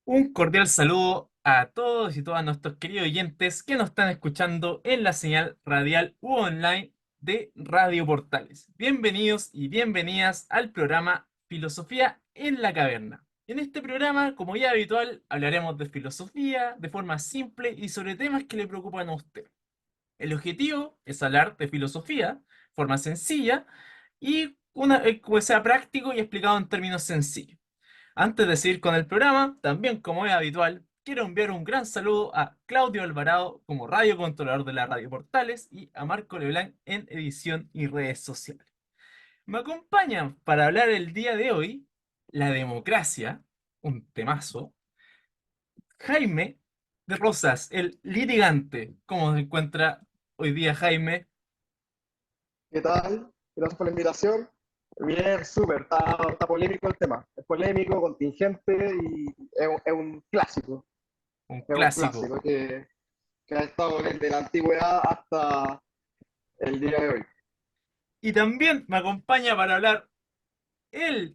Un cordial saludo a todos y todas nuestros queridos oyentes que nos están escuchando en la señal radial u online de Radio Portales. Bienvenidos y bienvenidas al programa Filosofía en la Caverna. En este programa, como ya habitual, hablaremos de filosofía de forma simple y sobre temas que le preocupan a usted. El objetivo es hablar de filosofía de forma sencilla y que sea práctico y explicado en términos sencillos. Antes de seguir con el programa, también como es habitual, quiero enviar un gran saludo a Claudio Alvarado como radio controlador de la Radio Portales y a Marco Leblanc en edición y redes sociales. Me acompañan para hablar el día de hoy la democracia, un temazo, Jaime de Rosas, el litigante. ¿Cómo se encuentra hoy día Jaime? ¿Qué tal? Gracias por la invitación. Bien, súper. Está polémico el tema. Es polémico, contingente y es un clásico. Un Es un clásico. clásico que ha estado desde la antigüedad hasta el día de hoy. Y también me acompaña para hablar el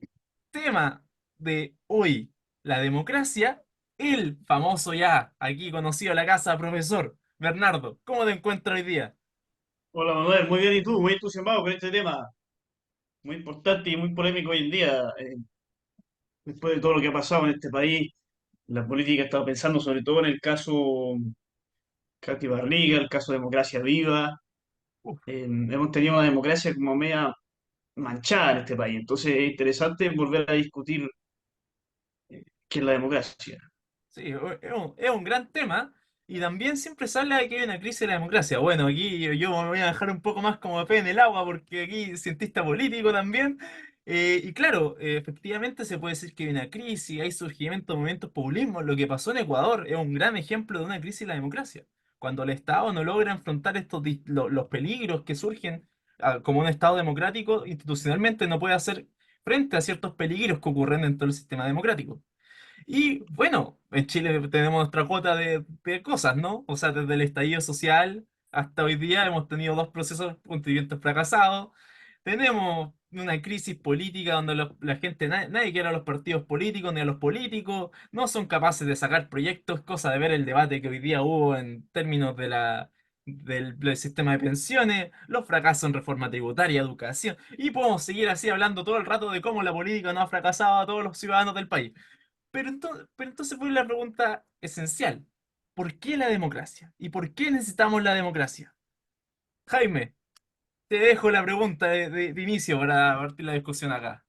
tema de hoy, la democracia, el famoso ya, aquí conocido a la casa, profesor Bernardo. ¿Cómo te encuentras hoy día? Hola Manuel, muy bien, ¿y tú? Muy entusiasmado con este tema, muy importante y muy polémico hoy en día, después de todo lo que ha pasado en este país, la política. He estado pensando sobre todo en el caso Katy Barriga, el caso Democracia Viva. Uf, Hemos tenido una democracia como media manchada en este país, entonces es interesante volver a discutir qué es la democracia. sí, es un gran tema. Y también siempre se habla de que hay una crisis de la democracia. Bueno, aquí yo me voy a dejar un poco más como pez en el agua porque aquí cientista político también. Y claro, efectivamente se puede decir que hay una crisis, hay surgimiento de movimientos populismo. Lo que pasó en Ecuador es un gran ejemplo de una crisis de la democracia. Cuando el Estado no logra enfrentar los peligros que surgen como un Estado democrático, institucionalmente no puede hacer frente a ciertos peligros que ocurren dentro del sistema democrático. Y bueno, en Chile tenemos nuestra cuota de cosas, ¿no? O sea, desde el estallido social hasta hoy día hemos tenido dos procesos constituyentes fracasados. Tenemos una crisis política donde la gente, nadie quiere a los partidos políticos ni a los políticos, no son capaces de sacar proyectos, cosa de ver el debate que hoy día hubo en términos del sistema de pensiones, los fracasos en reforma tributaria, educación, y podemos seguir así hablando todo el rato de cómo la política no ha fracasado a todos los ciudadanos del país. Pero entonces fue la pregunta esencial. ¿Por qué la democracia? ¿Y por qué necesitamos la democracia? Jaime, te dejo la pregunta de inicio para partir la discusión acá.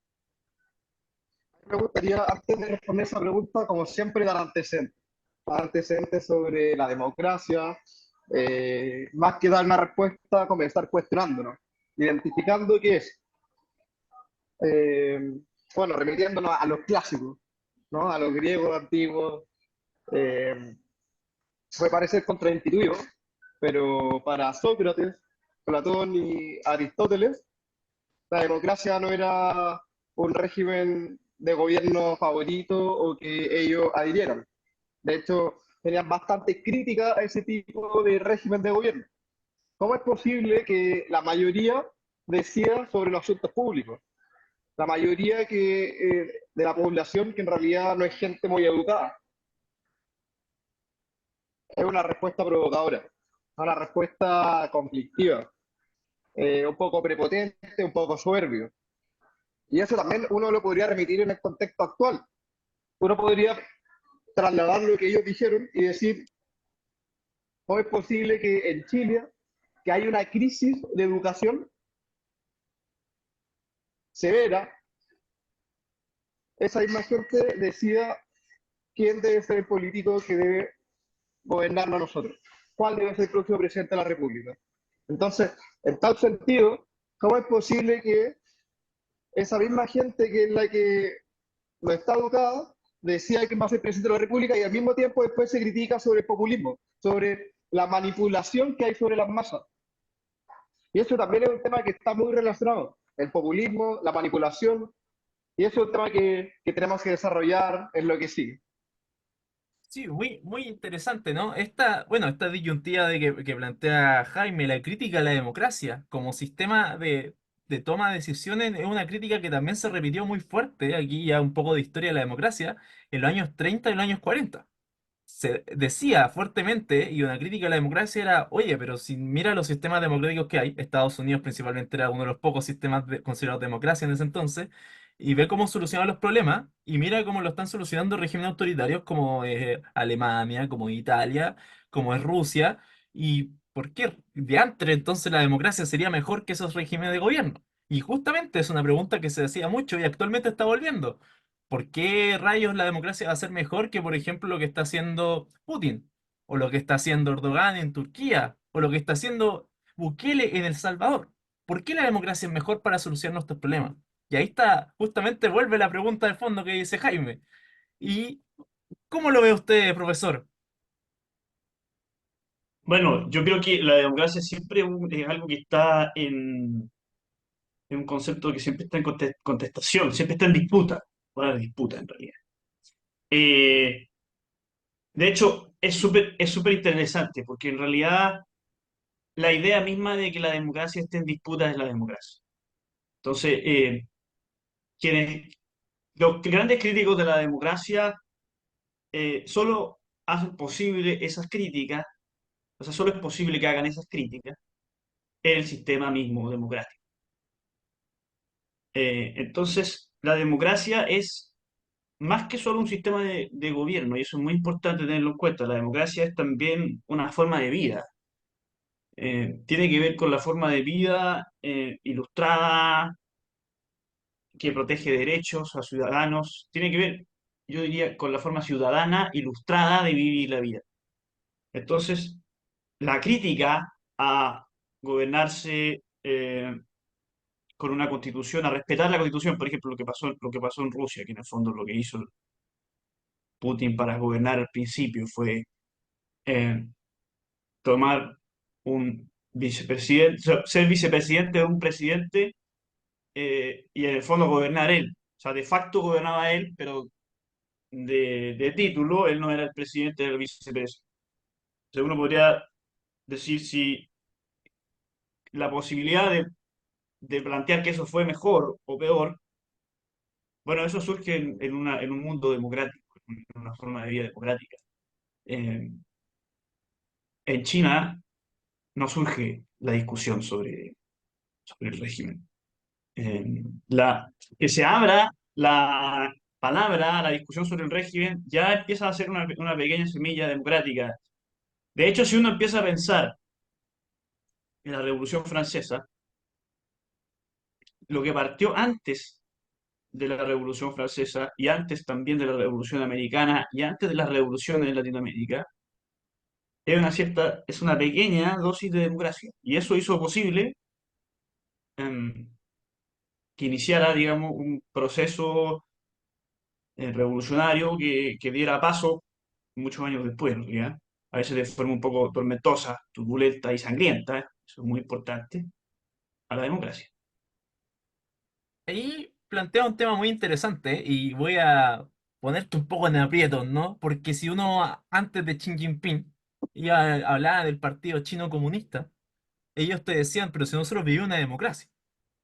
Me gustaría, antes de responder esa pregunta, como siempre, dar antecedentes. Antecedentes sobre la democracia. Más que dar una respuesta, comenzar cuestionándonos, identificando qué es. Eh, bueno, remitiéndonos a los clásicos, ¿no? A los griegos antiguos. Eh, Puede parecer contraintuitivo, pero para Sócrates, Platón y Aristóteles, la democracia no era un régimen de gobierno favorito o que ellos adhirieran. De hecho, tenían bastante crítica a ese tipo de régimen de gobierno. ¿Cómo es posible que la mayoría decida sobre los asuntos públicos? La mayoría de la población que en realidad no es gente muy educada. Es una respuesta provocadora, una respuesta conflictiva, un poco prepotente, un poco soberbio. Y eso también uno lo podría remitir en el contexto actual. Uno podría trasladar lo que ellos dijeron y decir, ¿cómo es posible que en Chile, que hay una crisis de educación severa, esa misma gente decida quién debe ser el político que debe gobernarnos a nosotros? ¿Cuál debe ser el próximo presidente de la República? Entonces, en tal sentido, ¿cómo es posible que esa misma gente que es la que no está educada decía que va a ser presidente de la República y al mismo tiempo después se critica sobre el populismo, sobre la manipulación que hay sobre las masas? Y eso también es un tema que está muy relacionado, el populismo, la manipulación, y eso es un tema que tenemos que desarrollar en lo que sigue. Sí, muy, muy interesante, ¿no? Esta disyuntiva que plantea Jaime, la crítica a la democracia como sistema de toma de decisiones es una crítica que también se repitió muy fuerte, aquí ya un poco de historia de la democracia, en los años 30 y los años 40. Se decía fuertemente, y una crítica a la democracia era, oye, pero si mira los sistemas democráticos que hay, Estados Unidos principalmente era uno de los pocos sistemas considerados democracia en ese entonces, y ve cómo solucionan los problemas, y mira cómo lo están solucionando regímenes autoritarios como Alemania, como Italia, como es Rusia, y ¿por qué de antes entonces la democracia sería mejor que esos regímenes de gobierno? Y justamente es una pregunta que se hacía mucho y actualmente está volviendo. ¿Por qué rayos la democracia va a ser mejor que, por ejemplo, lo que está haciendo Putin? ¿O lo que está haciendo Erdogan en Turquía? ¿O lo que está haciendo Bukele en El Salvador? ¿Por qué la democracia es mejor para solucionar nuestros problemas? Y ahí está, justamente vuelve la pregunta de fondo que dice Jaime. ¿Y cómo lo ve usted, profesor? Bueno, yo creo que la democracia siempre es algo que está en un concepto que siempre está en contestación, siempre está en disputa, una disputa en realidad. Eh, de hecho, es súper interesante, porque en realidad la idea misma de que la democracia esté en disputa es la democracia. Entonces, quienes, los grandes críticos de la democracia solo hacen posible esas críticas, o sea, solo es posible que hagan esas críticas en el sistema mismo democrático. Entonces, la democracia es más que solo un sistema de gobierno, y eso es muy importante tenerlo en cuenta. La democracia es también una forma de vida. Tiene que ver con la forma de vida ilustrada, que protege derechos a ciudadanos. Tiene que ver, yo diría, con la forma ciudadana ilustrada de vivir la vida. Entonces, la crítica a gobernarse con una constitución, a respetar la constitución, por ejemplo, lo que pasó en Rusia, que en el fondo lo que hizo Putin para gobernar al principio fue eh, tomar un vicepresidente, ser vicepresidente de un presidente y en el fondo gobernar él. O sea, de facto gobernaba él, pero de título él no era el presidente, era el vicepresidente. O sea, uno podría decir si la posibilidad de plantear que eso fue mejor o peor, bueno, eso surge en un mundo democrático, en una forma de vida democrática. Eh, en China no surge la discusión sobre el régimen. La, que se abra la palabra, la discusión sobre el régimen, ya empieza a ser una pequeña semilla democrática. De hecho, si uno empieza a pensar en la Revolución Francesa, lo que partió antes de la Revolución Francesa y antes también de la Revolución Americana y antes de las revoluciones en Latinoamérica, es una pequeña dosis de democracia. Y eso hizo posible que iniciara, digamos, un proceso revolucionario que diera paso muchos años después, en realidad, a veces de forma un poco tormentosa, turbulenta y sangrienta, eso es muy importante, a la democracia. Ahí plantea un tema muy interesante y voy a ponerte un poco en aprietos, ¿no? Porque si uno antes de Xi Jinping hablaba del Partido Chino Comunista, ellos te decían, pero si nosotros vivimos una democracia.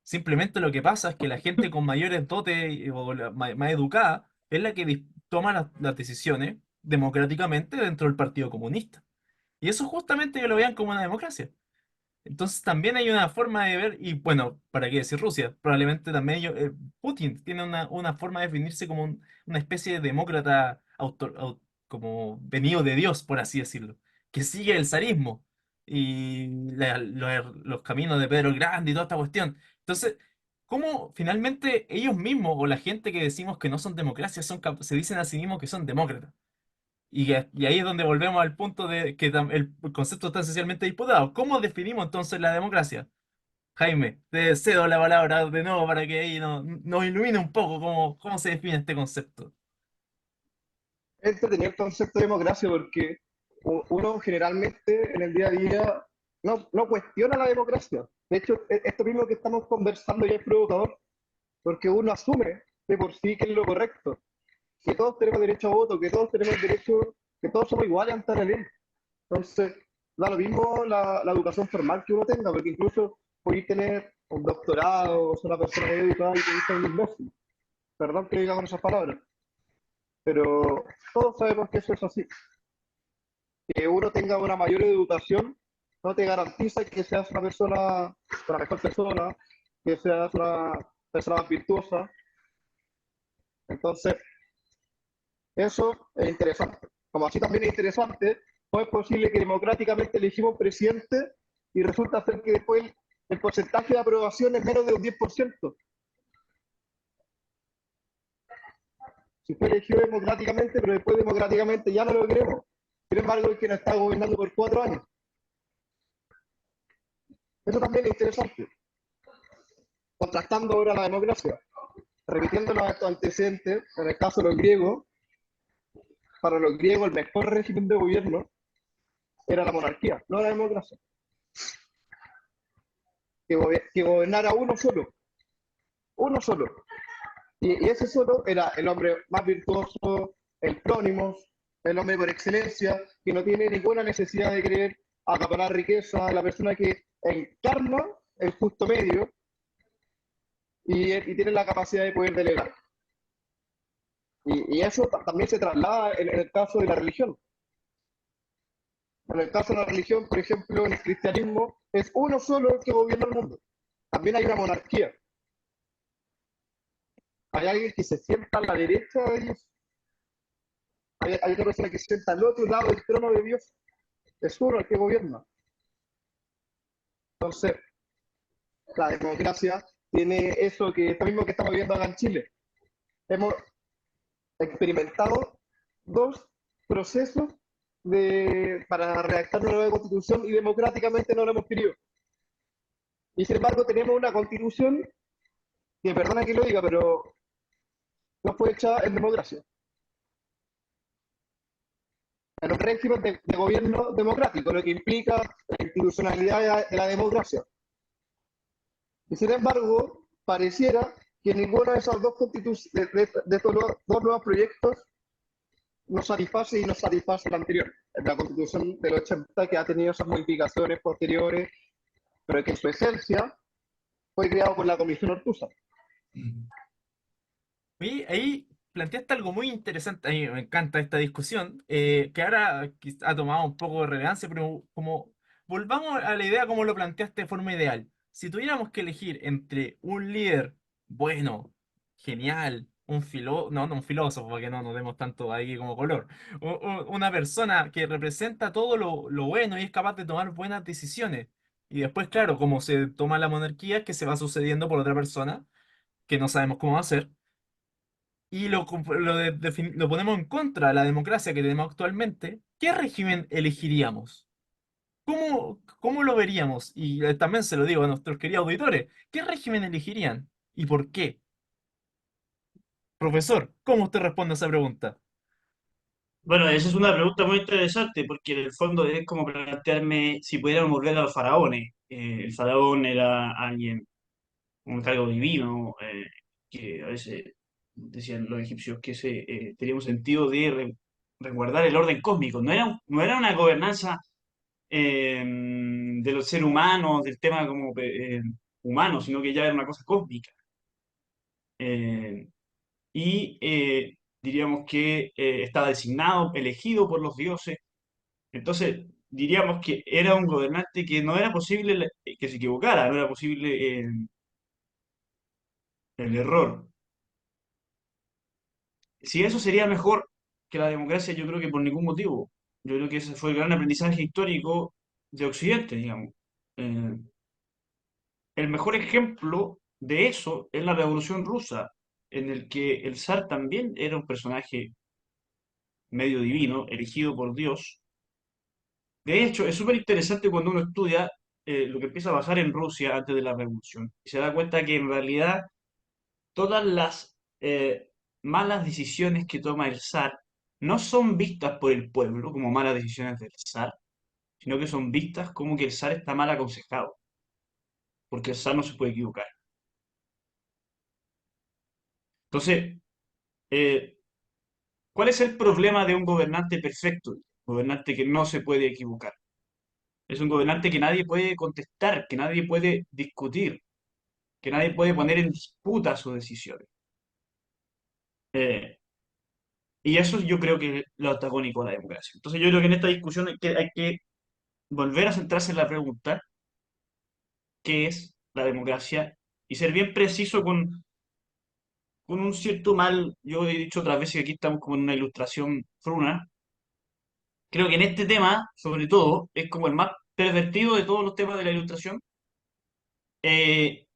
Simplemente lo que pasa es que la gente con mayores dotes o más educada es la que toma las decisiones democráticamente dentro del Partido Comunista. Y eso justamente que lo vean como una democracia. Entonces también hay una forma de ver, y bueno, ¿para qué decir Rusia? Probablemente también Putin tiene una forma de definirse como una especie de demócrata como venido de Dios, por así decirlo, que sigue el zarismo y los caminos de Pedro el Grande y toda esta cuestión. Entonces, ¿cómo finalmente ellos mismos o la gente que decimos que no son democracias se dicen a sí mismos que son demócratas? Y ahí es donde volvemos al punto de que el concepto está esencialmente disputado. ¿Cómo definimos entonces la democracia? Jaime, te cedo la palabra de nuevo para que ahí nos ilumine un poco cómo se define este concepto. Es entretenido el concepto de democracia porque uno generalmente en el día a día no cuestiona la democracia. De hecho, esto mismo que estamos conversando ya es provocador porque uno asume de por sí que es lo correcto, que todos tenemos derecho a voto, que todos tenemos derecho, que todos somos iguales ante la ley. Entonces, da lo mismo la educación formal que uno tenga, porque incluso podéis tener un doctorado o ser una persona muy educada y podéis ser un imbécil. Perdón que diga con esas palabras, pero todos sabemos que eso es así. Que uno tenga una mayor educación no te garantiza que seas una mejor persona, que seas una persona más virtuosa. Entonces, eso es interesante. Como así también es interesante, no es posible que democráticamente elegimos un presidente y resulta ser que después el porcentaje de aprobación es menos de un 10%. Si fue elegido democráticamente, pero después democráticamente ya no lo queremos. Sin embargo, es quien está gobernando por 4 años. Eso también es interesante. Contrastando ahora la democracia, repitiéndonos a estos antecedentes, en el caso de los griegos, para los griegos el mejor régimen de gobierno era la monarquía, no la democracia. Que gobernara uno solo. Y ese solo era el hombre más virtuoso, el prónimos, el hombre por excelencia, que no tiene ninguna necesidad de querer acaparar riqueza, la persona que encarna el justo medio y tiene la capacidad de poder delegar. Y eso también se traslada en el caso de la religión. En el caso de la religión, por ejemplo, en el cristianismo, es uno solo el que gobierna el mundo. También hay una monarquía. Hay alguien que se sienta a la derecha de Dios. Hay otra persona que se sienta al otro lado del trono de Dios. Es uno el que gobierna. Entonces, la democracia tiene eso que esto mismo que estamos viendo acá en Chile. Hemos experimentado dos procesos para redactar una nueva constitución y democráticamente no lo hemos querido. Y sin embargo tenemos una constitución que, perdona que lo diga, pero no fue hecha en democracia, en un régimen de gobierno democrático, lo que implica la institucionalidad de la democracia. Y sin embargo, pareciera que ninguno de esos dos, de estos dos nuevos proyectos nos satisface y nos satisface el anterior. La constitución del 80 que ha tenido esas modificaciones posteriores, pero que en su esencia fue creado por la Comisión Ortúzar. Oye, ahí planteaste algo muy interesante, a mí me encanta esta discusión, que ahora ha tomado un poco de relevancia, pero como volvamos a la idea como lo planteaste de forma ideal. Si tuviéramos que elegir entre un líder bueno, genial, no, no un filósofo, para que no nos demos tanto ahí como color, una persona que representa todo lo bueno y es capaz de tomar buenas decisiones. Y después, claro, como se toma la monarquía, es que se va sucediendo por otra persona, que no sabemos cómo va a ser y lo ponemos en contra de la democracia que tenemos actualmente, ¿qué régimen elegiríamos? ¿Cómo lo veríamos? Y también se lo digo a nuestros queridos auditores, ¿qué régimen elegirían? ¿Y por qué? Profesor, ¿cómo usted responde a esa pregunta? Bueno, esa es una pregunta muy interesante porque en el fondo es como plantearme si pudiéramos volver a los faraones. El faraón era alguien, un cargo divino, que a veces decían los egipcios que tenía un sentido de resguardar el orden cósmico. No era una gobernanza de los seres humanos, del tema como humano, sino que ya era una cosa cósmica. Eh, Diríamos que estaba designado, elegido por los dioses. Entonces, diríamos que era un gobernante que no era posible que se equivocara, no era posible el error. Si eso sería mejor que la democracia, yo creo que por ningún motivo. Yo creo que ese fue el gran aprendizaje histórico de Occidente, digamos. Eh, el mejor ejemplo de eso es la Revolución Rusa, en el que el zar también era un personaje medio divino, elegido por Dios. De hecho, es súper interesante cuando uno estudia lo que empieza a pasar en Rusia antes de la revolución y se da cuenta que en realidad todas las malas decisiones que toma el zar no son vistas por el pueblo como malas decisiones del zar, sino que son vistas como que el zar está mal aconsejado, porque el zar no se puede equivocar. Entonces, eh, ¿cuál es el problema de un gobernante perfecto? Un gobernante que no se puede equivocar. Es un gobernante que nadie puede contestar, que nadie puede discutir, que nadie puede poner en disputa sus decisiones. Eh, y eso yo creo que es lo antagónico a la democracia. Entonces yo creo que en esta discusión hay que volver a centrarse en la pregunta, ¿qué es la democracia? Y ser bien preciso con un cierto mal, yo he dicho otras veces que aquí estamos como en una ilustración fruna. Creo que en este tema, sobre todo, es como el más pervertido de todos los temas de la ilustración. eh,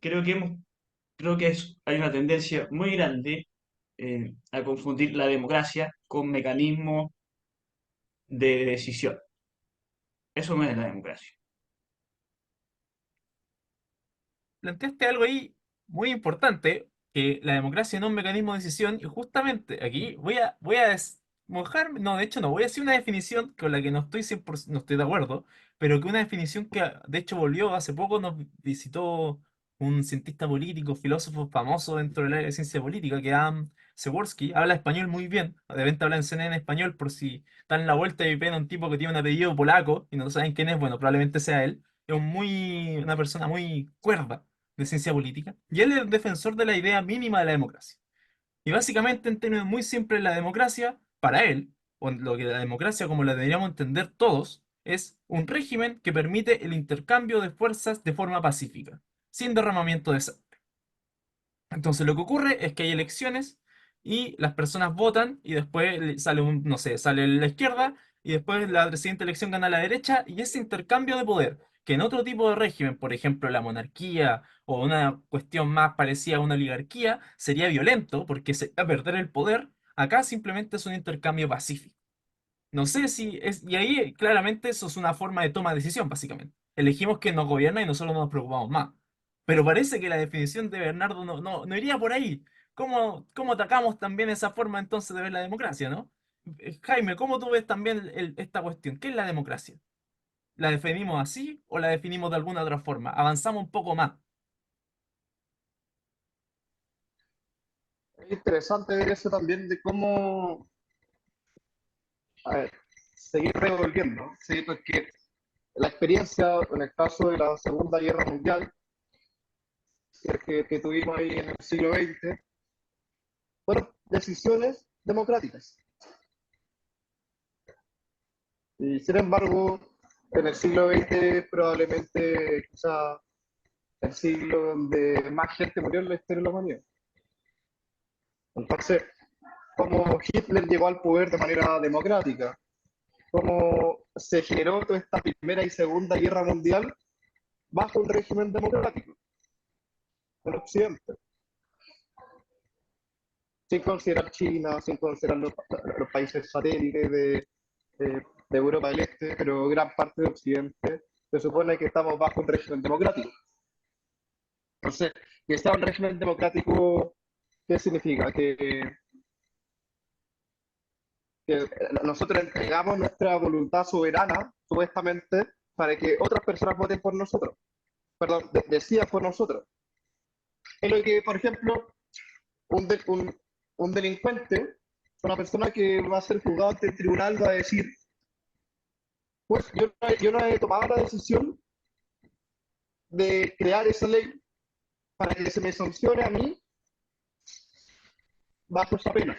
creo que hay una tendencia muy grande a confundir la democracia con mecanismos de decisión. Eso no es la democracia. Planteaste algo ahí muy importante, que la democracia no es un mecanismo de decisión, y justamente aquí mojarme, no, de hecho no, voy a decir una definición con la que no estoy 100%, no estoy de acuerdo, pero que una definición que de hecho volvió hace poco, nos visitó un cientista político, filósofo famoso dentro del área de ciencia política, que es Adam Przeworski, habla español muy bien, de repente habla en CNN en español por si dan la vuelta y ven a un tipo que tiene un apellido polaco y no saben quién es, bueno, probablemente sea él. Es una persona muy cuerda de ciencia política, y él es el defensor de la idea mínima de la democracia. Y básicamente, en términos muy simples, la democracia, para él, o lo que la democracia como la deberíamos entender todos, es un régimen que permite el intercambio de fuerzas de forma pacífica, sin derramamiento de sangre. Entonces lo que ocurre es que hay elecciones y las personas votan y después sale no sé, sale la izquierda y después la siguiente elección gana la derecha, y ese intercambio de poder, que en otro tipo de régimen, por ejemplo la monarquía o una cuestión más parecida a una oligarquía, sería violento porque se va a perder el poder, acá simplemente es un intercambio pacífico. No sé si es, y ahí claramente eso es una forma de toma de decisión, básicamente. Elegimos que nos gobierna y nosotros nos preocupamos más. Pero parece que la definición de Bernardo no iría por ahí. ¿Cómo atacamos también esa forma entonces de ver la democracia, ¿no? Jaime, ¿cómo tú ves también esta cuestión? ¿Qué es la democracia? ¿La definimos así o la definimos de alguna otra forma? Avanzamos un poco más. Es interesante ver eso también de cómo, a ver, seguir revolviendo, ¿sí? Porque la experiencia, en el caso de la Segunda Guerra Mundial, que tuvimos ahí en el siglo XX, fueron decisiones democráticas. Y sin embargo, en el siglo XX probablemente quizá el siglo donde más gente murió en la historia de la humanidad. Entonces, como Hitler llegó al poder de manera democrática, cómo se generó toda esta Primera y Segunda Guerra Mundial bajo un régimen democrático en Occidente, sin considerar China, sin considerar los países satélites de Europa del Este, pero gran parte de Occidente, se supone que estamos bajo un régimen democrático. Entonces, que está un régimen democrático, ¿qué significa? Que nosotros entregamos nuestra voluntad soberana, supuestamente, para que otras personas voten por nosotros, perdón, decidan por nosotros. Es lo que, por ejemplo, un, de, un delincuente, una persona que va a ser juzgado ante el tribunal, va a decir, pues yo no he tomado la decisión de crear esa ley para que se me sancione a mí bajo esa pena.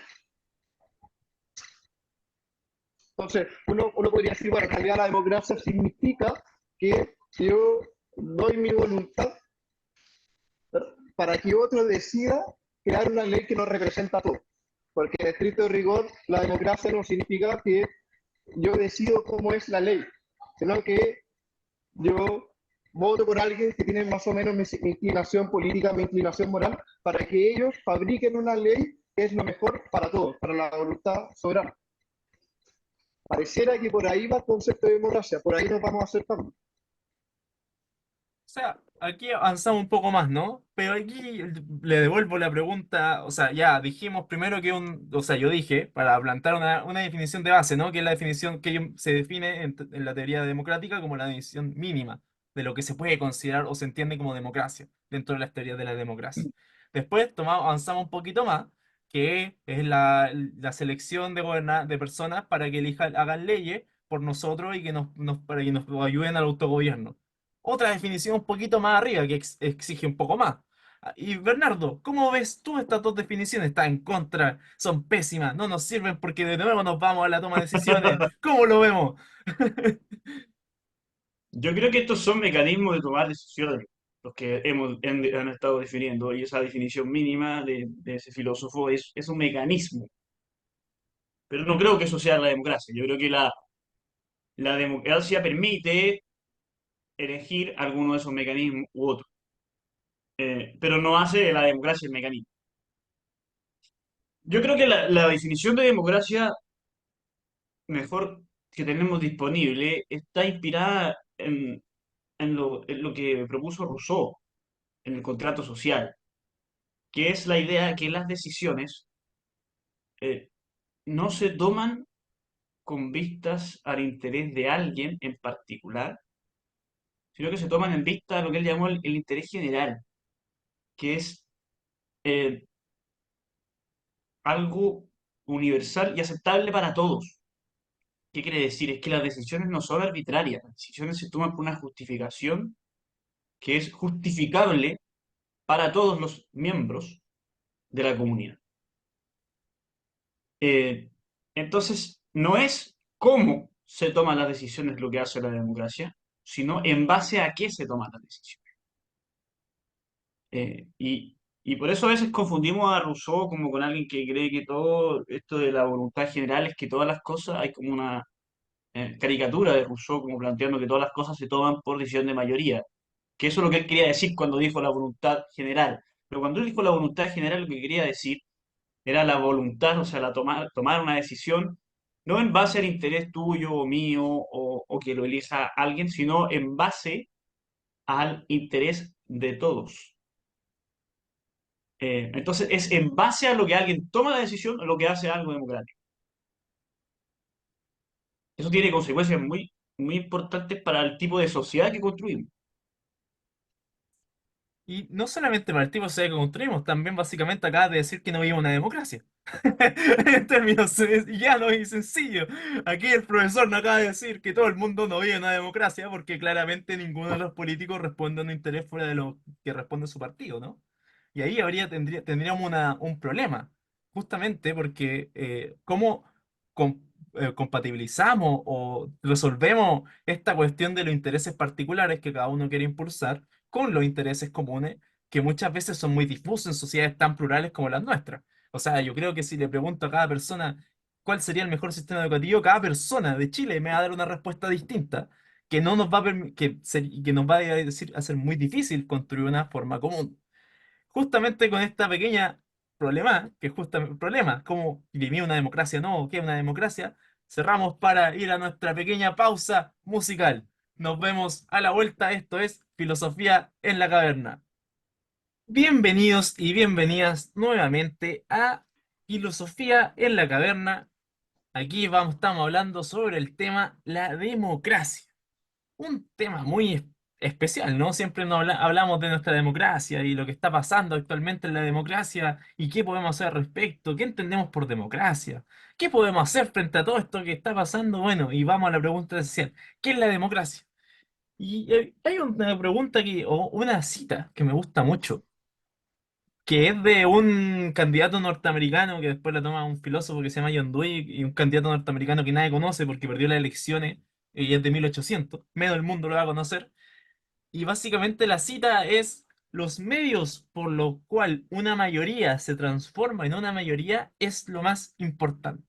Entonces, uno podría decir, bueno, en realidad la democracia significa que yo doy mi voluntad para que otro decida crear una ley que nos representa a todos. Porque en estricto rigor, la democracia no significa que yo decido cómo es la ley, sino que yo voto por alguien que tiene más o menos mi inclinación política, mi inclinación moral, para que ellos fabriquen una ley que es lo mejor para todos, para la voluntad soberana. Pareciera que por ahí va el concepto de democracia, por ahí nos vamos acercando. O sea, aquí avanzamos un poco más, ¿no? Pero aquí le devuelvo la pregunta, o sea, ya dijimos primero que o sea, yo dije, para plantar una definición de base, ¿no? Que es la definición que se define en la teoría democrática como la definición mínima de lo que se puede considerar o se entiende como democracia dentro de las teorías de la democracia. Después avanzamos un poquito más, que es la selección de personas para que hagan leyes por nosotros y que para que nos ayuden al autogobierno. Otra definición un poquito más arriba que exige un poco más. Y Bernardo, ¿cómo ves tú estas dos definiciones? ¿Están en contra? ¿Son pésimas? ¿No nos sirven porque de nuevo nos vamos a la toma de decisiones? ¿Cómo lo vemos? Yo creo que estos son mecanismos de tomar decisiones, los que han estado definiendo, y esa definición mínima de ese filósofo es un mecanismo. Pero no creo que eso sea la democracia. Yo creo que la democracia permite elegir alguno de esos mecanismos u otro, pero no hace de la democracia el mecanismo. Yo creo que la definición de democracia mejor que tenemos disponible está inspirada en lo que propuso Rousseau en el contrato social, que es la idea que las decisiones eh, no se toman con vistas al interés de alguien en particular, sino que se toman en vista a lo que él llamó el interés general, que es eh, algo universal y aceptable para todos. ¿Qué quiere decir? Es que las decisiones no son arbitrarias, las decisiones se toman por una justificación que es justificable para todos los miembros de la comunidad. Eh, entonces, no es cómo se toman las decisiones lo que hace la democracia, sino en base a qué se toman las decisiones. Y por eso a veces confundimos a Rousseau como con alguien que cree que todo esto de la voluntad general es que todas las cosas, hay como una caricatura de Rousseau como planteando que todas las cosas se toman por decisión de mayoría, que eso es lo que él quería decir cuando dijo la voluntad general. Pero cuando él dijo la voluntad general, lo que quería decir era la voluntad, o sea, tomar una decisión, no en base al interés tuyo o mío o que lo elija alguien, sino en base al interés de todos. Entonces, es en base a lo que alguien toma la decisión lo que hace algo democrático. Eso tiene consecuencias muy, muy importantes para el tipo de sociedad que construimos. Y no solamente para el tipo de sociedad que construimos, también básicamente acabas de decir que no vive una democracia. En términos llanos y sencillos. Aquí el profesor nos acaba de decir que todo el mundo no vive una democracia porque claramente ninguno de los políticos responde a un interés fuera de lo que responde su partido, ¿no? Y ahí tendríamos un problema, justamente porque ¿cómo com- compatibilizamos o resolvemos esta cuestión de los intereses particulares que cada uno quiere impulsar con los intereses comunes que muchas veces son muy difusos en sociedades tan plurales como las nuestras? O sea, yo creo que si le pregunto a cada persona cuál sería el mejor sistema educativo, cada persona de Chile me va a dar una respuesta distinta que no nos va a que nos va a decir, hacer muy difícil construir una forma común. Justamente con esta pequeña problema, que es justamente problema, cómo vivir una democracia, no, qué es una democracia, cerramos para ir a nuestra pequeña pausa musical. Nos vemos a la vuelta, esto es Filosofía en la Caverna. Bienvenidos y bienvenidas nuevamente a Filosofía en la Caverna. Aquí estamos hablando sobre el tema la democracia. Un tema muy especial, ¿no? Siempre hablamos de nuestra democracia y lo que está pasando actualmente en la democracia y qué podemos hacer al respecto, qué entendemos por democracia, qué podemos hacer frente a todo esto que está pasando. Bueno, y vamos a la pregunta esencial, ¿qué es la democracia? Y hay una pregunta o una cita que me gusta mucho que es de un candidato norteamericano que después la toma un filósofo que se llama John Dewey y un candidato norteamericano que nadie conoce porque perdió las elecciones y es de 1800, medio del mundo lo va a conocer. Y básicamente la cita es: los medios por los cuales una mayoría se transforma en una mayoría es lo más importante.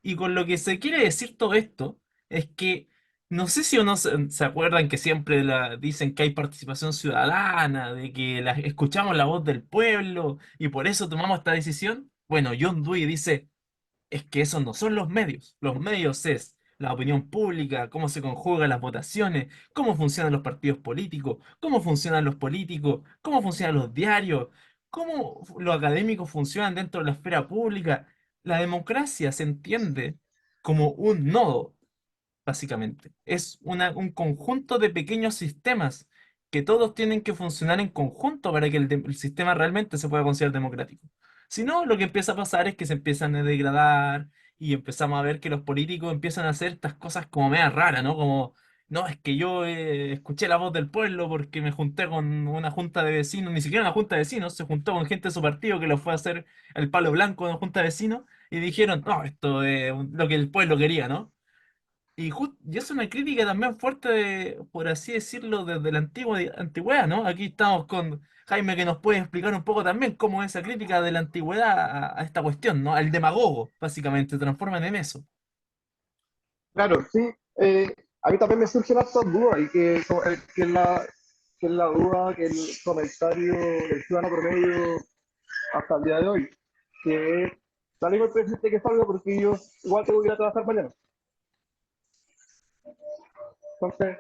Y con lo que se quiere decir todo esto es que no sé si o no se acuerdan que siempre dicen que hay participación ciudadana, de que escuchamos la voz del pueblo y por eso tomamos esta decisión. Bueno, John Dewey dice, es que esos no son los medios. Los medios es la opinión pública, cómo se conjugan las votaciones, cómo funcionan los partidos políticos, cómo funcionan los políticos, cómo funcionan los diarios, cómo los académicos funcionan dentro de la esfera pública. La democracia se entiende como un nodo, básicamente. Es un conjunto de pequeños sistemas que todos tienen que funcionar en conjunto para que el sistema realmente se pueda considerar democrático. Si no, lo que empieza a pasar es que se empiezan a degradar y empezamos a ver que los políticos empiezan a hacer estas cosas como medias raras, ¿no? Como, no, es que yo escuché la voz del pueblo porque me junté con una junta de vecinos, ni siquiera una junta de vecinos, se juntó con gente de su partido que lo fue a hacer el palo blanco de una junta de vecinos y dijeron, no, esto es lo que el pueblo quería, ¿no? Y es una crítica también fuerte, por así decirlo, desde la antigüedad, ¿no? Aquí estamos con Jaime que nos puede explicar un poco también cómo es esa crítica de la antigüedad a esta cuestión, ¿no? Al demagogo, básicamente, se transforman en eso. Claro, sí. A mí también me surgen estas dudas y que es la duda, que el comentario del ciudadano promedio hasta el día de hoy, que es, salimos el presidente que salga porque yo igual tengo que ir a trabajar mañana. Entonces,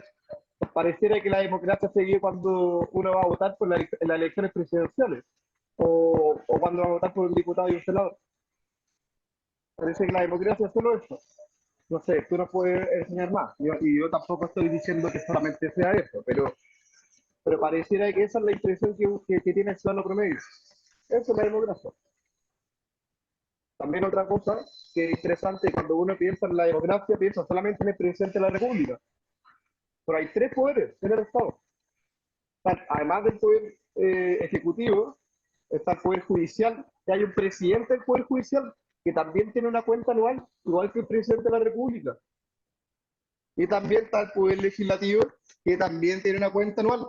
pareciera que la democracia se vive cuando uno va a votar por en las elecciones presidenciales o cuando va a votar por un diputado y un senador. Parece que la democracia es solo eso. No sé, tú nos puedes enseñar más. Y yo tampoco estoy diciendo que solamente sea eso, pero pareciera que esa es la impresión que tiene el ciudadano promedio. Eso es la democracia. También otra cosa que es interesante, cuando uno piensa en la democracia, piensa solamente en el presidente de la República. Pero hay tres poderes en el Estado. Además del poder ejecutivo, está el poder judicial, y hay un presidente del poder judicial que también tiene una cuenta anual, igual que el presidente de la República. Y también está el poder legislativo, que también tiene una cuenta anual.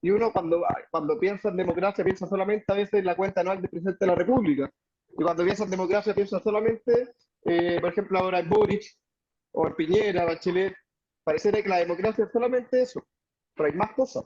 Y uno cuando piensa en democracia piensa solamente a veces en la cuenta anual del presidente de la República. Y cuando piensa en democracia piensa solamente, por ejemplo, ahora en Boric, o en Piñera, Bachelet. Pareciera que la democracia es solamente eso, pero hay más cosas.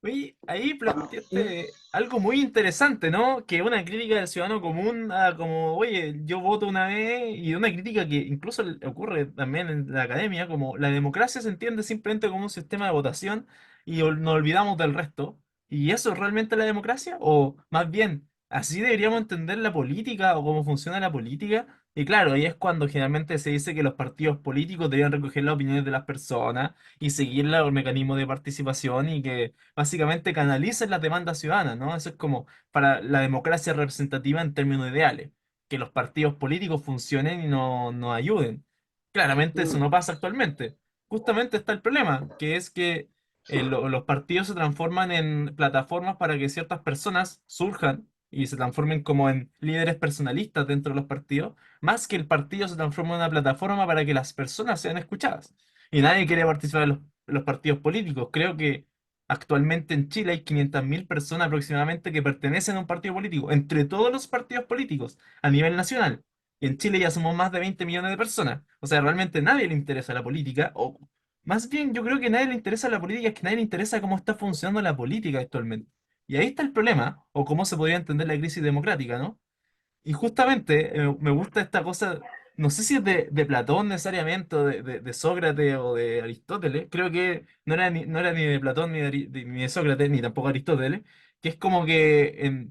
Oye, ahí Y planteaste algo muy interesante, ¿no? Que una crítica del ciudadano común a como, oye, yo voto una vez, y una crítica que incluso ocurre también en la academia, como la democracia se entiende simplemente como un sistema de votación y nos olvidamos del resto. ¿Y eso es realmente la democracia? O más bien, ¿así deberíamos entender la política o cómo funciona la política? Y claro, ahí es cuando generalmente se dice que los partidos políticos deberían recoger las opiniones de las personas y seguir los mecanismos de participación y que básicamente canalicen las demandas ciudadanas, ¿no? Eso es como para la democracia representativa en términos ideales, que los partidos políticos funcionen y nos ayuden. Claramente eso no pasa actualmente. Justamente está el problema, que es que los partidos se transforman en plataformas para que ciertas personas surjan y se transformen como en líderes personalistas dentro de los partidos, más que el partido se transforme en una plataforma para que las personas sean escuchadas. Y nadie quiere participar en los partidos políticos. Creo que actualmente en Chile hay 500.000 personas aproximadamente que pertenecen a un partido político, entre todos los partidos políticos a nivel nacional. Y en Chile ya somos más de 20 millones de personas. O sea, realmente a nadie le interesa la política, o más bien yo creo que a nadie le interesa la política, es que a nadie le interesa cómo está funcionando la política actualmente. Y ahí está el problema, o cómo se podría entender la crisis democrática, ¿no? Y justamente me gusta esta cosa, no sé si es de Platón necesariamente, o de Sócrates o de Aristóteles, creo que no era ni de Platón ni de Sócrates, ni tampoco Aristóteles, que es como que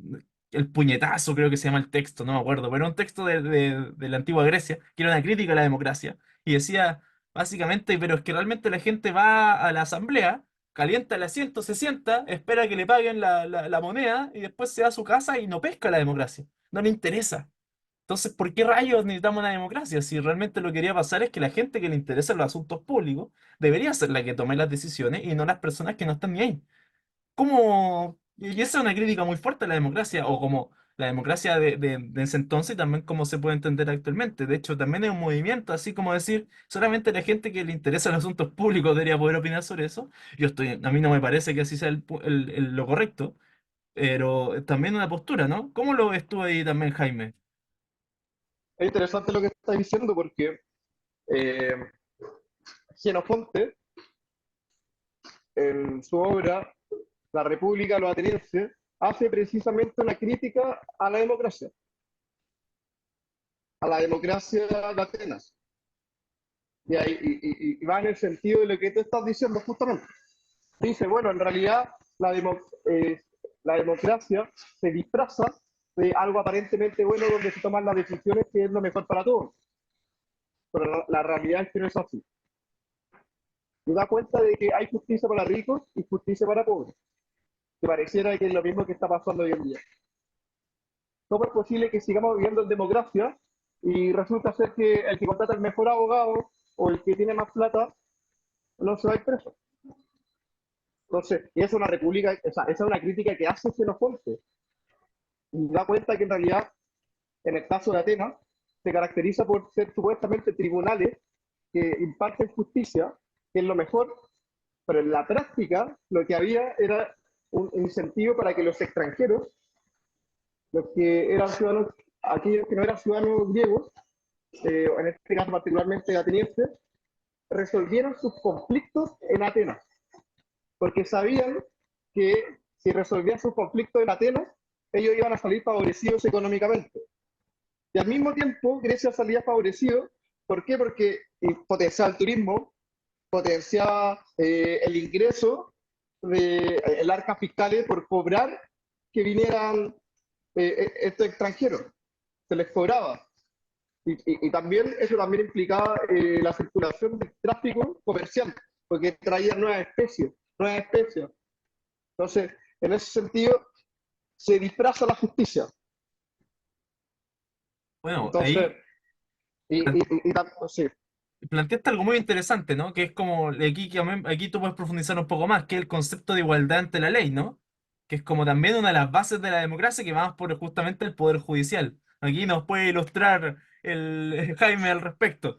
el puñetazo creo que se llama el texto, no me acuerdo, pero era un texto de la antigua Grecia, que era una crítica a la democracia, y decía básicamente, pero es que realmente la gente va a la asamblea, calienta el asiento, se sienta, espera que le paguen la moneda y después se va a su casa y no pesca la democracia, no le interesa. Entonces, ¿por qué rayos necesitamos una democracia? Si realmente lo que quería pasar es que la gente que le interesa los asuntos públicos debería ser la que tome las decisiones y no las personas que no están ni ahí. ¿Cómo? Y esa es una crítica muy fuerte a la democracia, o como la democracia de ese entonces y también cómo se puede entender actualmente. De hecho, también es un movimiento, así como decir, solamente la gente que le interesa los asuntos públicos debería poder opinar sobre eso. A mí no me parece que así sea lo correcto, pero también una postura, ¿no? ¿Cómo lo ves tú ahí también, Jaime? es interesante lo que estás diciendo porque eh, Jenofonte, en su obra La República Los Atenienses, hace precisamente una crítica a la democracia de Atenas. Y va en el sentido de lo que tú estás diciendo justamente. Dice, bueno, en realidad la democracia se disfraza de algo aparentemente bueno donde se toman las decisiones que es lo mejor para todos. Pero la realidad es que no es así. Se da cuenta de que hay justicia para ricos y justicia para pobres. Que pareciera que es lo mismo que está pasando hoy en día. ¿cómo es posible que sigamos viviendo en democracia y resulta ser que el que contrata el mejor abogado o el que tiene más plata no se va a ir preso? Entonces, y es una república, o sea, esa es una crítica que hace Xenofonte. Y da cuenta que en realidad, en el caso de Atenas, se caracteriza por ser supuestamente tribunales que imparten justicia, que es lo mejor, pero en la práctica lo que había era un incentivo para que los extranjeros, los que eran ciudadanos, aquellos que no eran ciudadanos griegos, en este caso particularmente atenienses, resolvieran sus conflictos en Atenas, porque sabían que si resolvían sus conflictos en Atenas, ellos iban a salir favorecidos económicamente. Y al mismo tiempo, Grecia salía favorecido. ¿Por qué? Porque potenciaba el turismo, potenciaba el ingreso de el arca fiscales por cobrar que vinieran estos extranjeros. Se les cobraba. Y también eso también implicaba la circulación del tráfico comercial, porque traía nuevas especies, nuevas especies. Entonces, en ese sentido, se disfraza la justicia. Bueno, Entonces, ahí sí. planteaste algo muy interesante, ¿no? Que es como, aquí tú puedes profundizar un poco más, que es el concepto de igualdad ante la ley, ¿no? Que es como también una de las bases de la democracia que va por justamente el poder judicial. Aquí nos puede ilustrar el Jaime al respecto.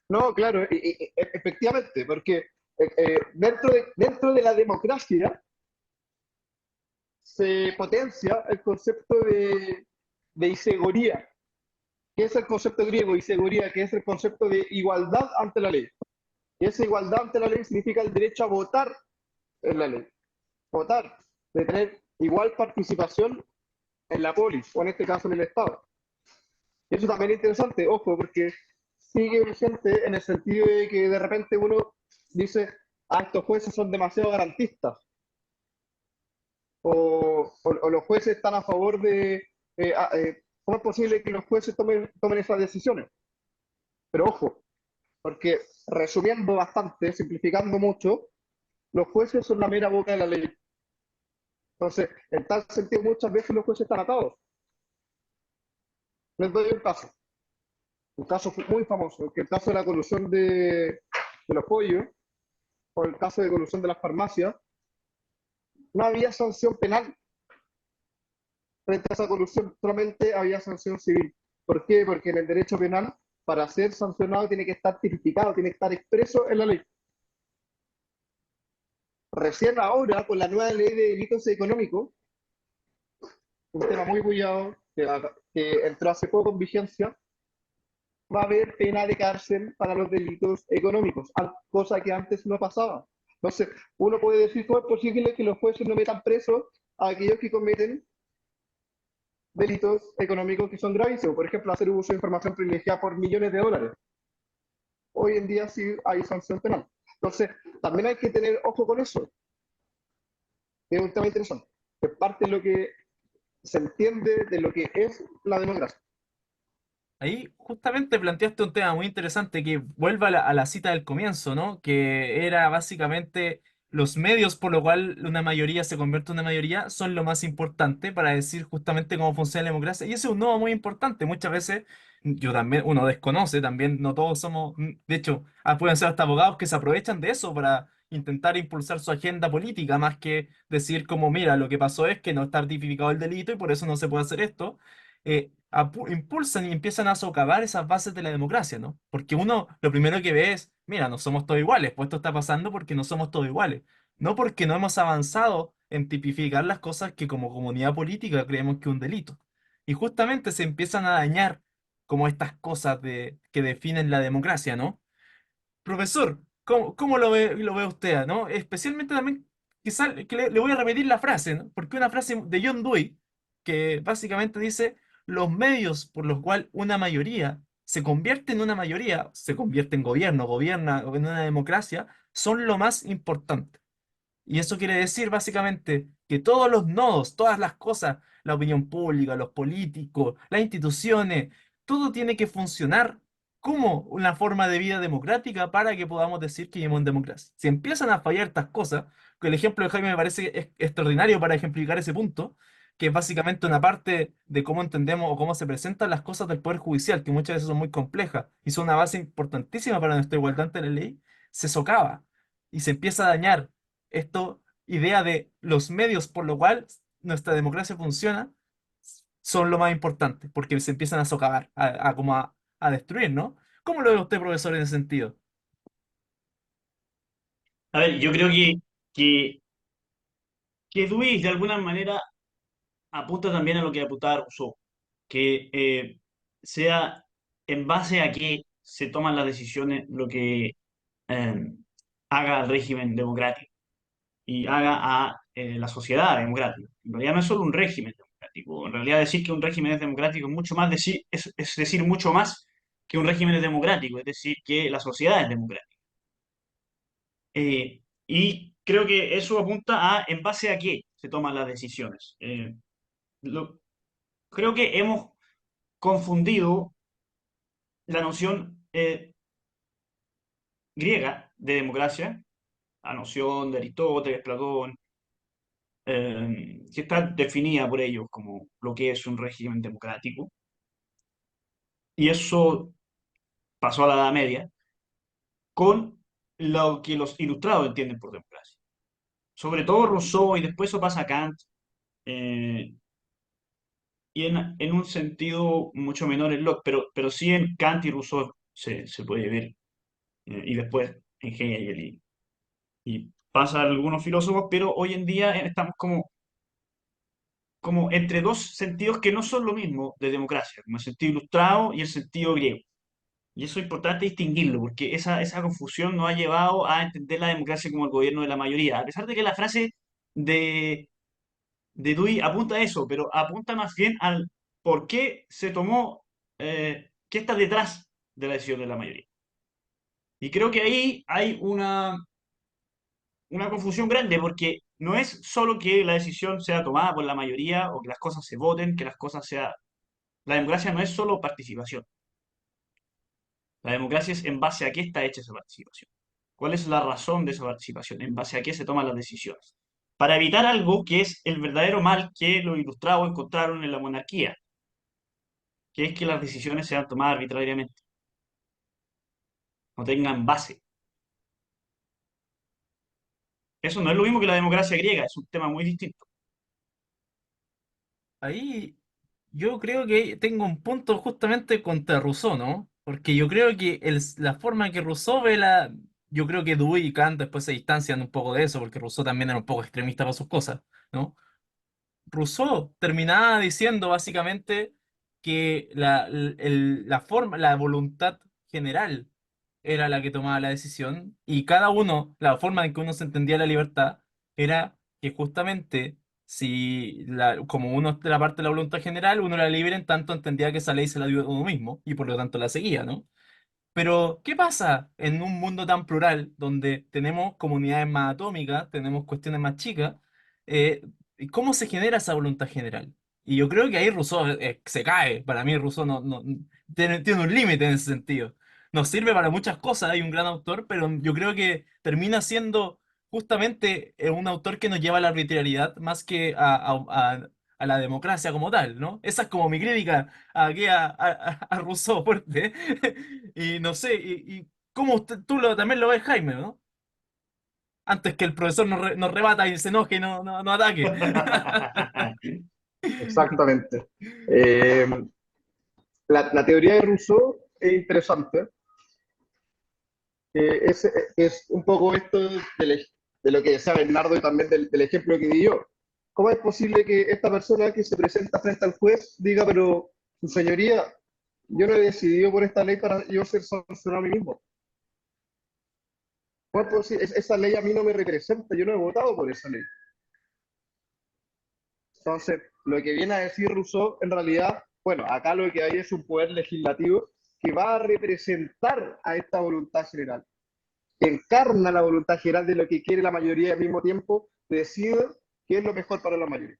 No, claro, efectivamente, porque dentro de la democracia se potencia el concepto de isegoría. ¿Qué es el concepto griego? Isegoría, que es el concepto de igualdad ante la ley. Y esa igualdad ante la ley significa el derecho a votar en la ley. Votar, de tener igual participación en la polis, o en este caso en el Estado. Y eso también es interesante, ojo, porque sigue vigente en el sentido de que de repente uno dice, ah, estos jueces son demasiado garantistas, o los jueces están a favor de, ¿cómo es posible que los jueces tomen esas decisiones? Pero ojo, porque resumiendo bastante, simplificando mucho, los jueces son la mera boca de la ley. Entonces, en tal sentido, muchas veces los jueces están atados. Les doy un caso muy famoso, que el caso de la colusión de los pollos, o el caso de colusión de las farmacias, no había sanción penal frente a esa colusión, solamente había sanción civil. ¿Por qué? Porque en el derecho penal, para ser sancionado, tiene que estar tipificado, tiene que estar expreso en la ley. Recién ahora, con la nueva ley de delitos económicos, un tema muy bullado, que entró hace poco en vigencia, va a haber pena de cárcel para los delitos económicos, cosa que antes no pasaba. Entonces, uno puede decir, ¿cómo es posible que los jueces no metan presos a aquellos que cometen delitos económicos que son gravísimos? Por ejemplo, hacer uso de información privilegiada por millones de dólares. Hoy en día sí hay sanción penal. Entonces, también hay que tener ojo con eso. Es un tema interesante. Es parte de lo que se entiende de lo que es la democracia. Ahí justamente planteaste un tema muy interesante que vuelve a la cita del comienzo, ¿no? Que era básicamente los medios por lo cual una mayoría se convierte en una mayoría son lo más importante para decir justamente cómo funciona la democracia. Y ese es un nodo muy importante. Muchas veces yo también, uno desconoce, también no todos somos, de hecho, pueden ser hasta abogados que se aprovechan de eso para intentar impulsar su agenda política, más que decir como, mira, lo que pasó es que no está tipificado el delito y por eso no se puede hacer esto. Impulsan y empiezan a socavar esas bases de la democracia, ¿no? Porque uno lo primero que ve es, mira, no somos todos iguales, pues esto está pasando porque no somos todos iguales, no porque no hemos avanzado en tipificar las cosas que como comunidad política creemos que es un delito. Y justamente se empiezan a dañar como estas cosas que definen la democracia, ¿no? Profesor, ¿cómo lo ve usted, ¿no? Especialmente también, quizá que le voy a repetir la frase, ¿no? Porque una frase de John Dewey, que básicamente dice, los medios por los cuales una mayoría se convierte en una mayoría, se convierte en gobierno, gobierna en una democracia, son lo más importante. Y eso quiere decir básicamente que todos los nodos, todas las cosas, la opinión pública, los políticos, las instituciones, todo tiene que funcionar como una forma de vida democrática para que podamos decir que vivimos en democracia. Si empiezan a fallar estas cosas, que el ejemplo de Jaime me parece extraordinario para ejemplificar ese punto, que es básicamente una parte de cómo entendemos o cómo se presentan las cosas del Poder Judicial, que muchas veces son muy complejas y son una base importantísima para nuestra igualdad ante la ley, se socava y se empieza a dañar esta idea de los medios por lo cual nuestra democracia funciona son lo más importante, porque se empiezan a socavar, como a destruir, ¿no? ¿Cómo lo ve usted, profesor, en ese sentido? A ver, yo creo que, que Dewey de alguna manera apunta también a lo que apuntaba Rousseau, que sea en base a qué se toman las decisiones lo que eh, haga el régimen democrático y haga a la sociedad democrática. En realidad no es solo un régimen democrático, en realidad decir que un régimen es democrático es mucho más decir, es decir mucho más que un régimen es democrático, es decir, que la sociedad es democrática. Y creo que eso apunta a en base a qué se toman las decisiones. Lo- Creo que hemos confundido la noción griega de democracia, la noción de Aristóteles, Platón, que está definida por ellos como lo que es un régimen democrático, y eso pasó a la Edad Media, con lo que los ilustrados entienden por democracia. Sobre todo Rousseau, y después eso pasa a Kant, eh, y en un sentido mucho menor en Locke, pero sí en Kant y Rousseau se puede ver, y después en Hegel y pasa a algunos filósofos, pero hoy en día estamos como entre dos sentidos que no son lo mismo de democracia, como el sentido ilustrado y el sentido griego. Y eso es importante distinguirlo, porque esa confusión nos ha llevado a entender la democracia como el gobierno de la mayoría, a pesar de que la frase de, de Dewey apunta a eso, pero apunta más bien al por qué se tomó, qué está detrás de la decisión de la mayoría. Y creo que ahí hay una confusión grande, porque no es solo que la decisión sea tomada por la mayoría o que las cosas se voten, que las cosas sea... La democracia no es solo participación. La democracia es en base a qué está hecha esa participación. ¿Cuál es la razón de esa participación? En base a qué se toman las decisiones. Para evitar algo que es el verdadero mal que los ilustrados encontraron en la monarquía, que es que las decisiones sean tomadas arbitrariamente, no tengan base. Eso no es lo mismo que la democracia griega, es un tema muy distinto. Ahí yo creo que tengo un punto justamente contra Rousseau, ¿no? Porque yo creo que la forma en que Rousseau ve la... Yo creo que Dewey y Kant después se distancian un poco de eso, porque Rousseau también era un poco extremista para sus cosas, ¿no? Rousseau terminaba diciendo básicamente que la forma, la voluntad general era la que tomaba la decisión y cada uno, la forma en que uno se entendía la libertad era que justamente si como uno de la parte de la voluntad general, uno era libre en tanto entendía que esa ley se la dio a uno mismo y por lo tanto la seguía, ¿no? Pero, ¿qué pasa en un mundo tan plural donde tenemos comunidades más atómicas, tenemos cuestiones más chicas? ¿Y cómo se genera esa voluntad general? Y yo creo que ahí Rousseau se cae. Para mí Rousseau tiene un límite en ese sentido. Nos sirve para muchas cosas, hay un gran autor, pero yo creo que termina siendo justamente un autor que nos lleva a la arbitrariedad más que a la democracia como tal, ¿no? Esa es como mi crítica aquí a Rousseau fuerte. Y no sé, y cómo tú también lo ves, Jaime, ¿no? Antes que el profesor nos rebata y se enoje y no ataque. Exactamente. Eh, la teoría de Rousseau es interesante. Es un poco esto de lo que decía Bernardo y también del ejemplo que di yo. ¿Cómo es posible que esta persona que se presenta frente al juez diga, pero su señoría, yo no he decidido por esta ley para yo ser sancionado a mí mismo? ¿Cómo es posible? Esa ley a mí no me representa, yo no he votado por esa ley. Entonces, lo que viene a decir Rousseau, en realidad, bueno, acá lo que hay es un poder legislativo que va a representar a esta voluntad general, que encarna la voluntad general de lo que quiere la mayoría y al mismo tiempo decide qué es lo mejor para la mayoría.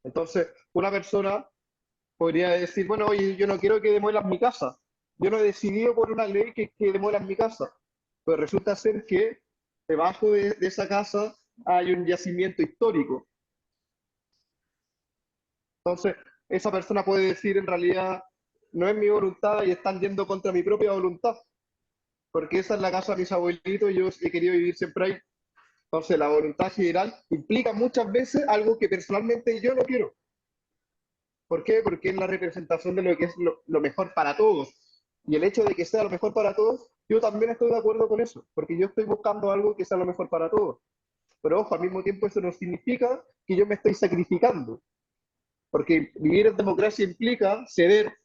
Entonces, una persona podría decir, bueno, oye, yo no quiero que demuelan mi casa, yo no he decidido por una ley que demuelan mi casa, pero resulta ser que debajo de esa casa hay un yacimiento histórico Entonces, esa persona puede decir en realidad, no es mi voluntad y están yendo contra mi propia voluntad, porque esa es la casa de mis abuelitos y yo he querido vivir siempre ahí. Entonces, la voluntad general implica muchas veces algo que personalmente yo no quiero. ¿Por qué? Porque es la representación de lo que es lo mejor para todos. Y el hecho de que sea lo mejor para todos, yo también estoy de acuerdo con eso, porque yo estoy buscando algo que sea lo mejor para todos. Pero ojo, al mismo tiempo eso no significa que yo me estoy sacrificando, porque vivir en democracia implica ceder.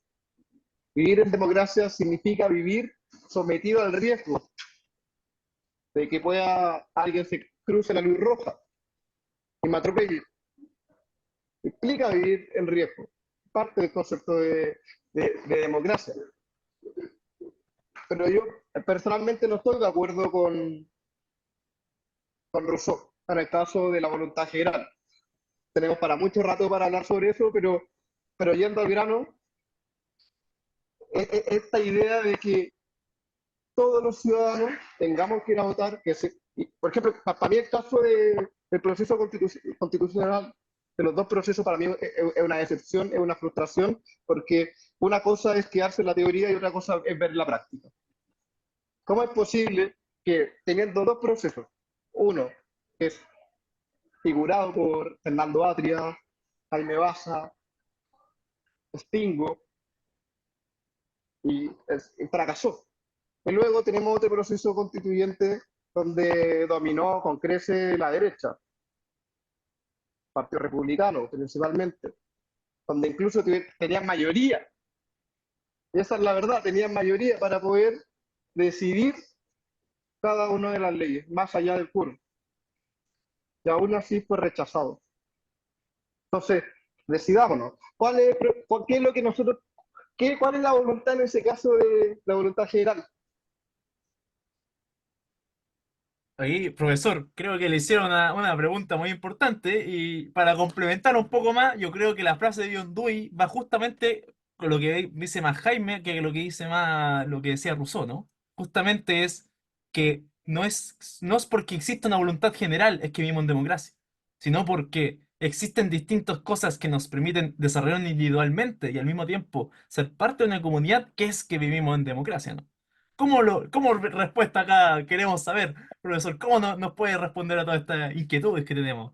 Vivir en democracia significa vivir sometido al riesgo de que pueda alguien se cruce la luz roja y me atropelle. Implica vivir en riesgo. Parte del concepto de democracia. Pero yo personalmente no estoy de acuerdo con Rousseau en el caso de la voluntad general. Tenemos para mucho rato para hablar sobre eso, pero yendo al grano, esta idea de que todos los ciudadanos tengamos que ir a votar, por ejemplo, para mí el caso del proceso constitucional, de los dos procesos, para mí es una decepción, es una frustración, porque una cosa es quedarse en la teoría y otra cosa es ver la práctica. ¿Cómo es posible que teniendo dos procesos, uno que es figurado por Fernando Atria, Jaime Baza, Stingo, y fracasó? Y luego tenemos otro proceso constituyente donde dominó con crece la derecha, Partido Republicano principalmente, donde incluso tenían mayoría, y esa es la verdad, tenían mayoría para poder decidir cada una de las leyes, más allá del quórum, y aún así fue rechazado. Entonces, decidámonos, ¿qué es lo que nosotros, cuál es la voluntad en ese caso de la voluntad general? Ahí, profesor, creo que le hicieron una pregunta muy importante y para complementar un poco más, yo creo que la frase de John Dewey va justamente con lo que dice más Jaime que lo que dice más lo que decía Rousseau, ¿no? Justamente es que no es porque exista una voluntad general es que vivimos en democracia, sino porque existen distintas cosas que nos permiten desarrollarnos individualmente y al mismo tiempo ser parte de una comunidad que es que vivimos en democracia, ¿no? ¿Cómo respuesta acá queremos saber? Profesor, ¿cómo nos puede responder a todas estas inquietudes que tenemos?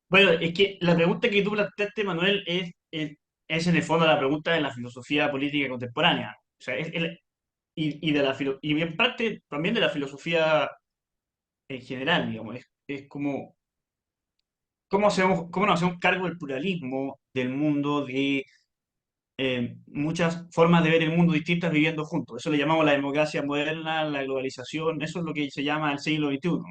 Bueno, es que la pregunta que tú planteaste, Manuel, es en el fondo la pregunta de la filosofía política contemporánea. O sea, y de y en parte también de la filosofía en general, digamos. Es como, cómo nos hacemos cargo del pluralismo del mundo, de muchas formas de ver el mundo distintas viviendo juntos. Eso le llamamos la democracia moderna, la globalización, eso es lo que se llama el siglo XXI.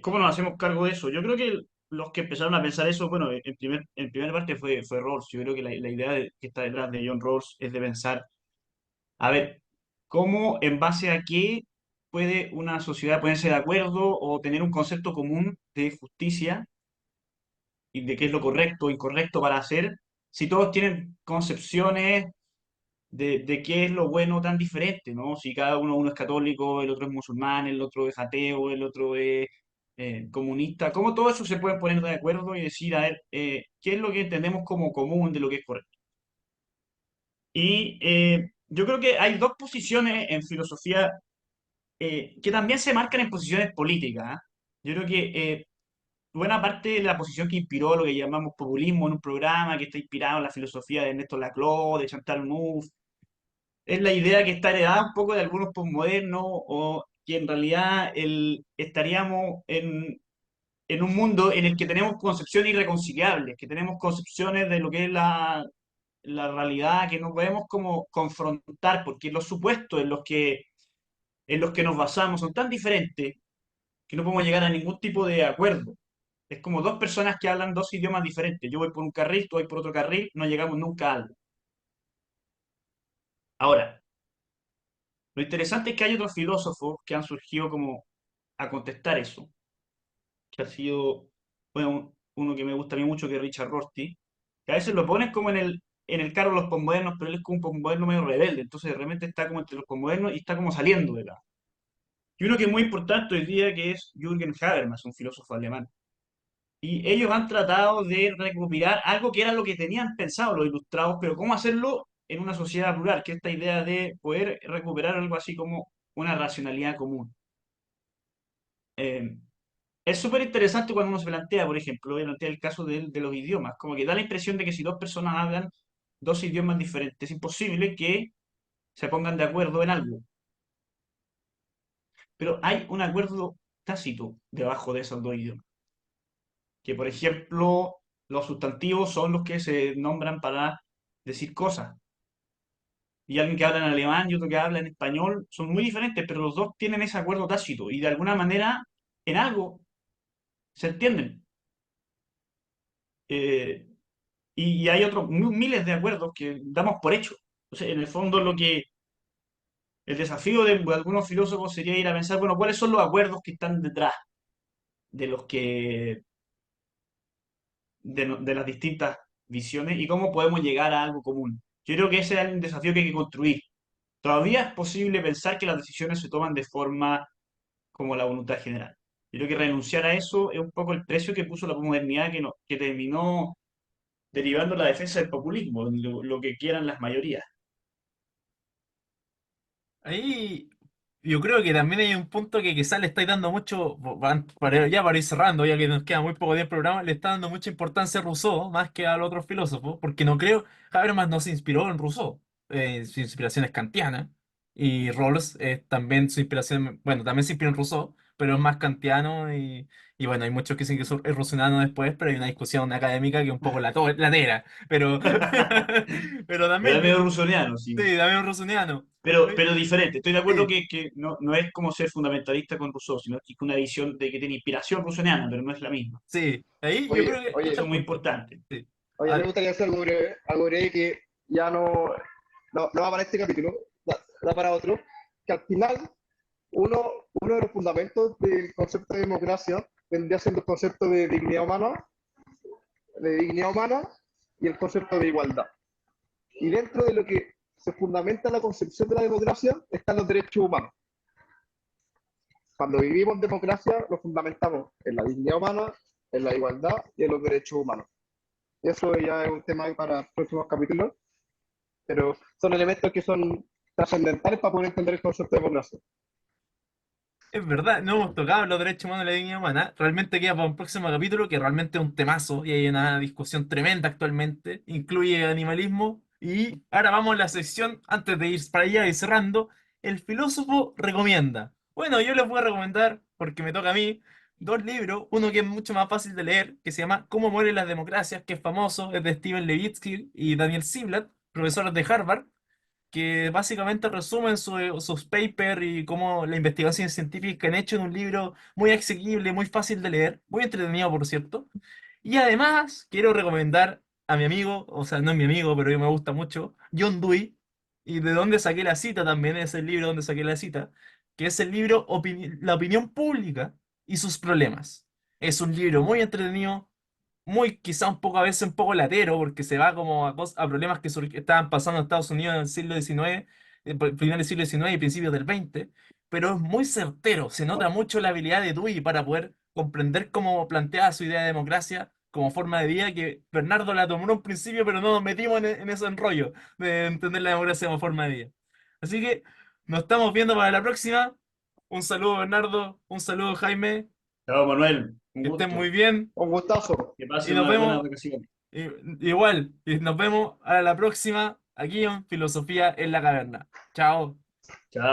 ¿Cómo nos hacemos cargo de eso? Yo creo que los que empezaron a pensar eso, bueno, en primera parte fue Rawls. Yo creo que la idea que está detrás de John Rawls es de pensar, a ver, ¿cómo, en base a qué puede una sociedad ponerse de acuerdo o tener un concepto común de justicia y de qué es lo correcto o incorrecto para hacer, si todos tienen concepciones de qué es lo bueno tan diferente, ¿no? Si cada uno es católico, el otro es musulmán, el otro es ateo, el otro es comunista, ¿cómo todo eso se pueden poner de acuerdo y decir, a ver, qué es lo que entendemos como común de lo que es correcto? Y yo creo que hay dos posiciones en filosofía que también se marcan en posiciones políticas. ¿Ah? Yo creo que buena parte de la posición que inspiró lo que llamamos populismo en un programa que está inspirado en la filosofía de Néstor Laclau, de Chantal Mouffe, es la idea que está heredada un poco de algunos postmodernos o que en realidad estaríamos en un mundo en el que tenemos concepciones irreconciliables, que tenemos concepciones de lo que es la realidad que no podemos como confrontar, porque los supuestos en los que nos basamos son tan diferentes que no podemos llegar a ningún tipo de acuerdo. Es como dos personas que hablan dos idiomas diferentes. Yo voy por un carril, tú vas por otro carril, no llegamos nunca a algo. Ahora, lo interesante es que hay otros filósofos que han surgido como a contestar eso, que ha sido, bueno, uno que me gusta a mí mucho, que es Richard Rorty, que a veces lo ponen como en el carro de los posmodernos, pero él es como un posmoderno medio rebelde, entonces de repente está como entre los posmodernos y está como saliendo de la. Y uno que es muy importante hoy día, que es Jürgen Habermas, un filósofo alemán. Y ellos han tratado de recuperar algo que era lo que tenían pensado los ilustrados, pero cómo hacerlo en una sociedad plural, que es esta idea de poder recuperar algo así como una racionalidad común. Eh, es súper interesante cuando uno se plantea, por ejemplo, plantea el caso de los idiomas, como que da la impresión de que si dos personas hablan dos idiomas diferentes, es imposible que se pongan de acuerdo en algo, pero hay un acuerdo tácito debajo de esos dos idiomas, que por ejemplo los sustantivos son los que se nombran para decir cosas, y alguien que habla en alemán y otro que habla en español son muy diferentes, pero los dos tienen ese acuerdo tácito y de alguna manera en algo se entienden. Eh, y hay otros miles de acuerdos que damos por hecho. Entonces, en el fondo, lo que el desafío de algunos filósofos sería ir a pensar, bueno, ¿cuáles son los acuerdos que están detrás de los que de las distintas visiones y cómo podemos llegar a algo común? Yo creo que ese es un desafío que hay que construir. Todavía es posible pensar que las decisiones se toman de forma como la voluntad general. Yo creo que renunciar a eso es un poco el precio que puso la modernidad que, no, que terminó derivando la defensa del populismo, lo que quieran las mayorías. Ahí yo creo que también hay un punto que quizás le estáis dando mucho, ya para ir cerrando, ya que nos queda muy poco tiempo de programa, le está dando mucha importancia a Rousseau más que a los otros filósofos, porque no creo, Habermas no se inspiró en Rousseau, su inspiración es kantiana, y Rawls también su inspiración, bueno, también se inspiró en Rousseau, pero es más kantiano y bueno, hay muchos que dicen que es russoniano después, pero hay una discusión académica que es un poco latera, pero, pero Pero es también, medio rusoniano, sí. sí, también es russoniano. Pero diferente. Estoy de acuerdo Sí, que no, no es como ser fundamentalista con Rousseau, sino que es una visión de que tiene inspiración rusoniana, pero no es la misma. sí, ahí yo Oye, creo que ahí está oye, Eso el es muy punto. importante. Sí. oye, me Ah, gustaría hacer algo breve que ya no va para este capítulo, da para otro, que al final uno de los fundamentos del concepto de democracia vendría siendo el concepto de dignidad humana y el concepto de igualdad. Y dentro de lo que se fundamenta la concepción de la democracia están los derechos humanos. Cuando vivimos en democracia, lo fundamentamos en la dignidad humana, en la igualdad y en los derechos humanos. Eso ya es un tema para próximos capítulos, pero son elementos que son trascendentales para poder entender el concepto de democracia. es verdad, no hemos tocado los derechos humanos y la dignidad humana. Realmente queda para un próximo capítulo que realmente es un temazo y hay una discusión tremenda actualmente. Incluye animalismo. Y ahora vamos a la sección, antes de ir para allá y cerrando. El filósofo recomienda. Bueno, yo les voy a recomendar, porque me toca a mí, dos libros. Uno que es mucho más fácil de leer, que se llama ¿Cómo mueren las democracias?, que es famoso, es de Steven Levitsky y Daniel Ziblatt, profesores de Harvard, que básicamente resumen sus papers y cómo la investigación científica que han hecho en un libro muy asequible, muy fácil de leer, muy entretenido, por cierto. Y además, quiero recomendar a mi amigo, o sea, no es mi amigo, pero a mí me gusta mucho, John Dewey, y de dónde saqué la cita también, es el libro donde saqué la cita, que es el libro La opinión pública y sus problemas. Es un libro muy entretenido, muy quizá un poco a veces un poco latero, porque se va como a problemas que estaban pasando en Estados Unidos en el siglo XIX, final del siglo XIX y principios del XX, pero es muy certero, se nota mucho la habilidad de Dewey para poder comprender cómo plantea su idea de democracia como forma de vida, que Bernardo la tomó en un principio, pero no nos metimos en ese enrollo de entender la democracia como forma de vida. Así que nos estamos viendo para la próxima. Un saludo, Bernardo, un saludo, Jaime, Chao, Manuel. Un que estén muy gusto. bien Un gustazo. Que y pasen nos una buena vemos. vacación. Igual, y nos vemos a la próxima aquí en Filosofía en la Caverna. Chao. Chao.